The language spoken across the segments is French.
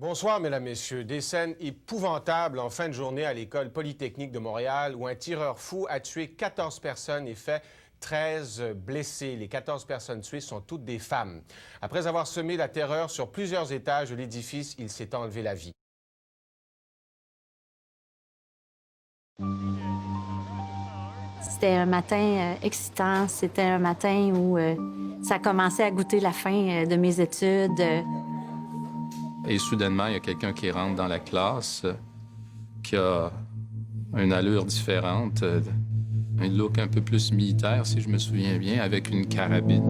Bonsoir, mesdames, messieurs. Des scènes épouvantables en fin de journée à l'École polytechnique de Montréal où un tireur fou a tué 14 personnes et fait 13 blessés. Les 14 personnes tuées sont toutes des femmes. Après avoir semé la terreur sur plusieurs étages de l'édifice, il s'est enlevé la vie. C'était un matin excitant. C'était un matin où ça commençait à goûter la fin de mes études. Et soudainement, il y a quelqu'un qui rentre dans la classe, qui a une allure différente, un look un peu plus militaire, si je me souviens bien, avec une carabine.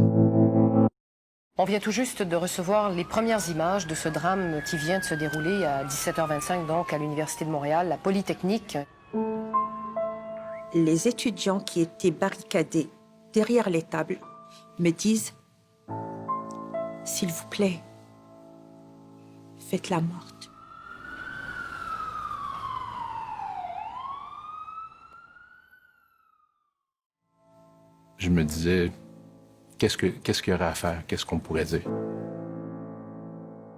On vient tout juste de recevoir les premières images de ce drame qui vient de se dérouler à 17h25, donc, à l'Université de Montréal, la Polytechnique. Les étudiants qui étaient barricadés derrière les tables me disent « S'il vous plaît, faites-la morte. » Je me disais, qu'est-ce qu'il y aurait à faire? Qu'est-ce qu'on pourrait dire?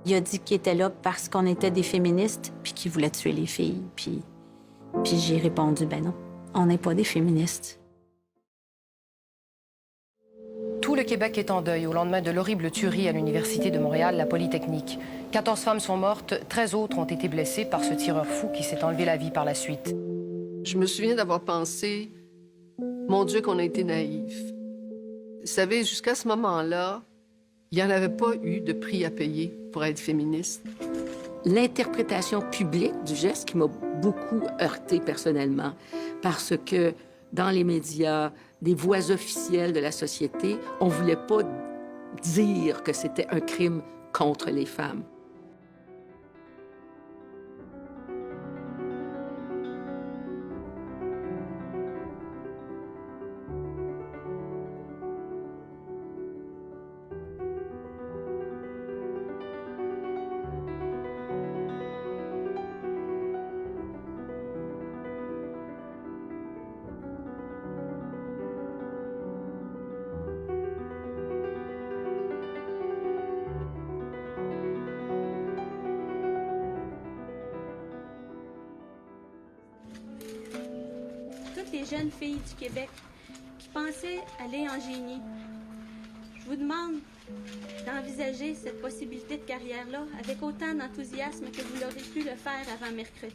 Il a dit qu'il était là parce qu'on était des féministes puis qu'il voulait tuer les filles. Puis j'ai répondu, ben non, on n'est pas des féministes. Tout le Québec est en deuil au lendemain de l'horrible tuerie à l'Université de Montréal, la Polytechnique. 14 femmes sont mortes, 13 autres ont été blessées par ce tireur fou qui s'est enlevé la vie par la suite. Je me souviens d'avoir pensé, mon Dieu, qu'on a été naïfs. Vous savez, jusqu'à ce moment-là, il n'y en avait pas eu de prix à payer pour être féministe. L'interprétation publique du geste qui m'a beaucoup heurtée personnellement, parce que dans les médias, des voix officielles de la société, on ne voulait pas dire que c'était un crime contre les femmes. Toutes les jeunes filles du Québec qui pensaient aller en génie, je vous demande d'envisager cette possibilité de carrière-là avec autant d'enthousiasme que vous l'aurez pu le faire avant mercredi.